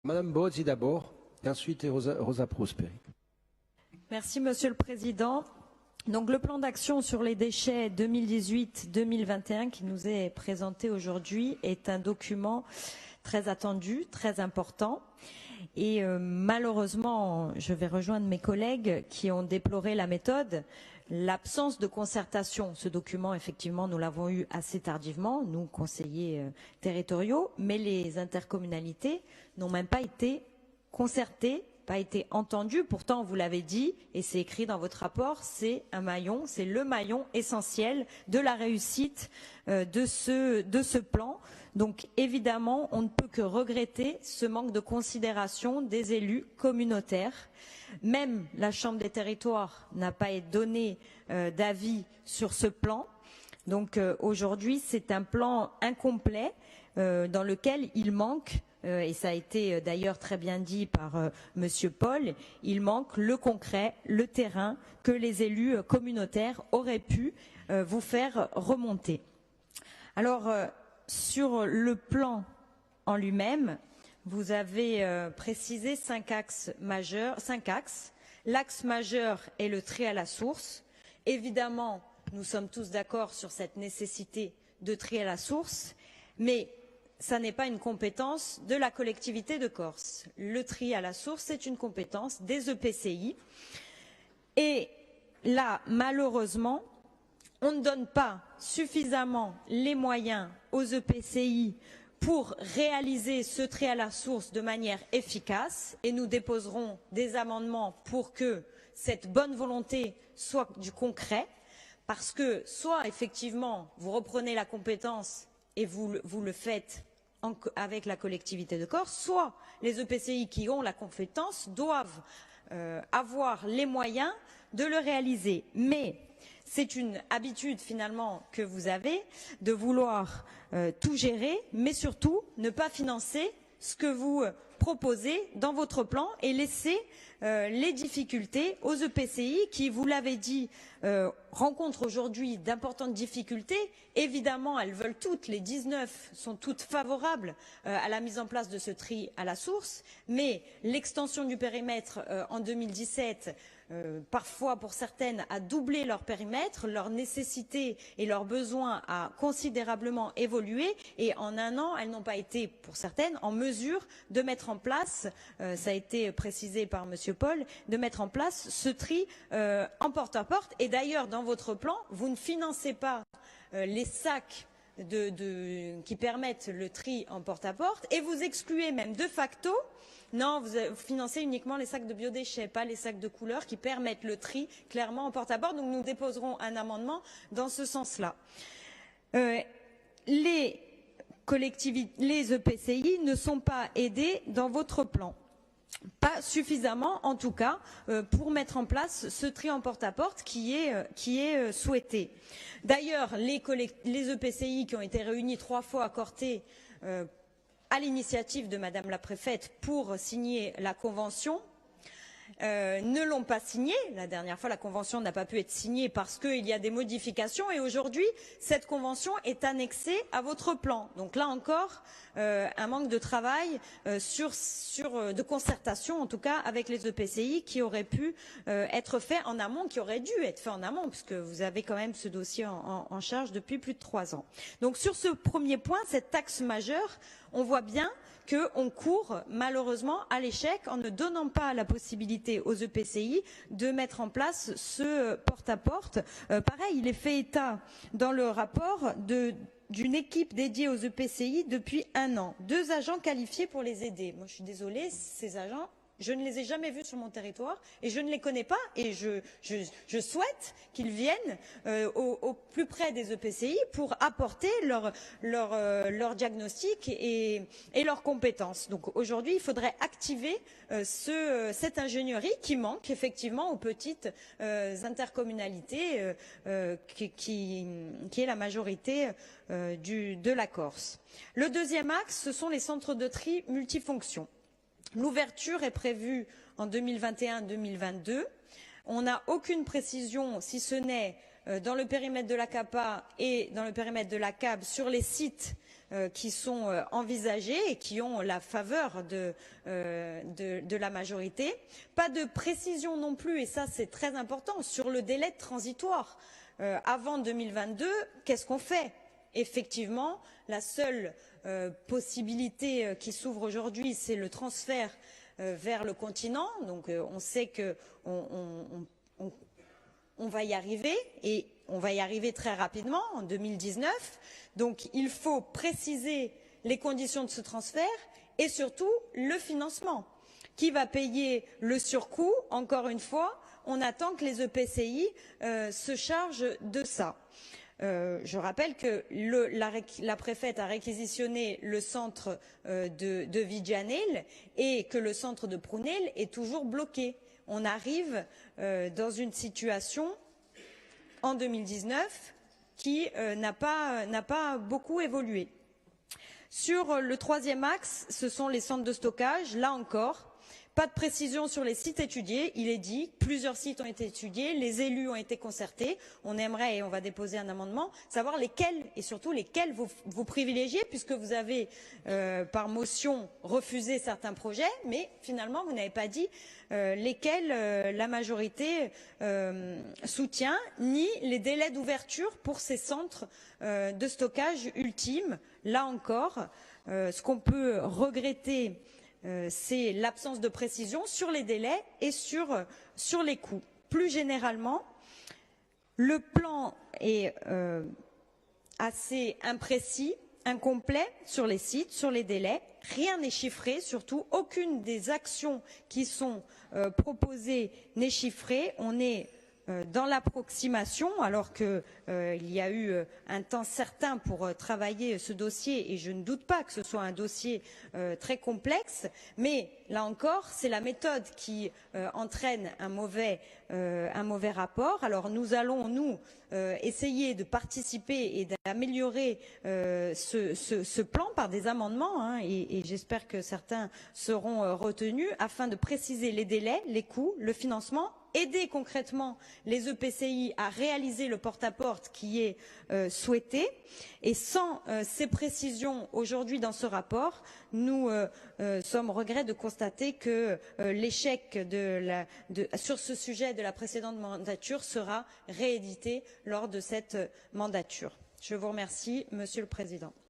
Madame Bozzi d'abord, et ensuite Rosa Prosperi. Merci Monsieur le Président. Donc le plan d'action sur les déchets 2018-2021 qui nous est présenté aujourd'hui est un document très attendu, très important. Et malheureusement, je vais rejoindre mes collègues qui ont déploré la méthode, l'absence de concertation. Ce document, effectivement, nous l'avons eu assez tardivement, nous, conseillers territoriaux, mais les intercommunalités n'ont même pas été concertées, pas été entendues. Pourtant, vous l'avez dit, et c'est écrit dans votre rapport, c'est un maillon, c'est le maillon essentiel de la réussite de ce plan. Donc évidemment, on ne peut que regretter ce manque de considération des élus communautaires. Même la Chambre des territoires n'a pas donné d'avis sur ce plan. Donc aujourd'hui, c'est un plan incomplet dans lequel il manque, et ça a été d'ailleurs très bien dit par Monsieur Paul, il manque le concret, le terrain que les élus communautaires auraient pu vous faire remonter. Alors, sur le plan en lui-même, vous avez précisé 5 axes majeurs. L'axe majeur est le tri à la source. Évidemment, nous sommes tous d'accord sur cette nécessité de tri à la source, mais ça n'est pas une compétence de la collectivité de Corse. Le tri à la source, c'est une compétence des EPCI. Et là, malheureusement, on ne donne pas suffisamment les moyens aux EPCI pour réaliser ce tri à la source de manière efficace et nous déposerons des amendements pour que cette bonne volonté soit du concret parce que soit effectivement vous reprenez la compétence et vous le faites avec la collectivité de Corse, soit les EPCI qui ont la compétence doivent avoir les moyens de le réaliser. Mais c'est une habitude finalement que vous avez de vouloir tout gérer, mais surtout ne pas financer ce que vous proposez dans votre plan et laisser les difficultés aux EPCI qui, vous l'avez dit, rencontrent aujourd'hui d'importantes difficultés. Évidemment, elles veulent toutes, les 19 sont toutes favorables à la mise en place de ce tri à la source, mais l'extension du périmètre en 2017 parfois pour certaines a doublé leur périmètre, leur nécessité et leurs besoins a considérablement évolué et en un an, elles n'ont pas été, pour certaines, en mesure de mettre en place, ça a été précisé par Monsieur Paul, de mettre en place ce tri en porte-à-porte. Et d'ailleurs, dans votre plan, vous ne financez pas les sacs qui permettent le tri en porte-à-porte et vous excluez même de facto. Non, vous financez uniquement les sacs de biodéchets, pas les sacs de couleur qui permettent le tri clairement en porte-à-porte. Donc nous déposerons un amendement dans ce sens-là. Les EPCI ne sont pas aidés dans votre plan. Pas suffisamment, en tout cas, pour mettre en place ce tri en porte-à-porte qui est souhaité. D'ailleurs, les EPCI qui ont été réunis 3 fois à Corté à l'initiative de Madame la Préfète pour signer la convention, ne l'ont pas signée. La dernière fois, la convention n'a pas pu être signée parce qu'il y a des modifications et aujourd'hui, cette convention est annexée à votre plan. Donc là encore, un manque de travail de concertation, en tout cas, avec les EPCI qui aurait pu être fait en amont, qui aurait dû être fait en amont, puisque vous avez quand même ce dossier en charge depuis plus de 3 ans. Donc sur ce premier point, cet axe majeur, on voit bien qu'on court malheureusement à l'échec en ne donnant pas la possibilité aux EPCI de mettre en place ce porte-à-porte. Pareil, il est fait état dans le rapport d'une équipe dédiée aux EPCI depuis 1 an. 2 agents qualifiés pour les aider. Moi, je suis désolée, ces agents, je ne les ai jamais vus sur mon territoire et je ne les connais pas et je souhaite qu'ils viennent au plus près des EPCI pour apporter leur diagnostic et leurs compétences. Donc aujourd'hui, il faudrait activer cette ingénierie qui manque effectivement aux petites intercommunalités qui est la majorité de la Corse. Le deuxième axe, ce sont les centres de tri multifonctions. L'ouverture est prévue en 2021-2022. On n'a aucune précision, si ce n'est dans le périmètre de la CAPA et dans le périmètre de la CAB, sur les sites qui sont envisagés et qui ont la faveur de la majorité. Pas de précision non plus, et ça c'est très important, sur le délai transitoire. Avant 2022, qu'est-ce qu'on fait? Effectivement, la seule possibilité qui s'ouvre aujourd'hui, c'est le transfert vers le continent. Donc on sait que on va y arriver, et on va y arriver très rapidement, en 2019. Donc il faut préciser les conditions de ce transfert et surtout le financement. Qui va payer le surcoût? Encore une fois, on attend que les EPCI se chargent de ça. Je rappelle que la préfète a réquisitionné le centre de Vigianel et que le centre de Prunel est toujours bloqué. On arrive dans une situation en 2019 qui n'a pas beaucoup évolué. Sur le troisième axe, ce sont les centres de stockage. Là encore, pas de précision sur les sites étudiés. Il est dit, plusieurs sites ont été étudiés, les élus ont été concertés. On aimerait, et on va déposer un amendement, savoir lesquels, et surtout lesquels vous privilégiez, puisque vous avez, par motion, refusé certains projets, mais finalement, vous n'avez pas dit lesquels la majorité soutient, ni les délais d'ouverture pour ces centres de stockage ultimes. Là encore, ce qu'on peut regretter, c'est l'absence de précision sur les délais et sur les coûts. Plus généralement, le plan est assez imprécis, incomplet sur les sites, sur les délais. Rien n'est chiffré, surtout aucune des actions qui sont proposées n'est chiffrée. On est dans l'approximation, alors qu'il y a eu un temps certain pour travailler ce dossier, et je ne doute pas que ce soit un dossier très complexe, mais là encore, c'est la méthode qui entraîne un mauvais rapport. Alors nous allons, nous, essayer de participer et d'améliorer ce plan par des amendements, et j'espère que certains seront retenus, afin de préciser les délais, les coûts, le financement, aider concrètement les EPCI à réaliser le porte-à-porte qui est souhaité. Et sans ces précisions aujourd'hui dans ce rapport, nous sommes au regret de constater que l'échec sur ce sujet de la précédente mandature sera réédité lors de cette mandature. Je vous remercie, Monsieur le Président.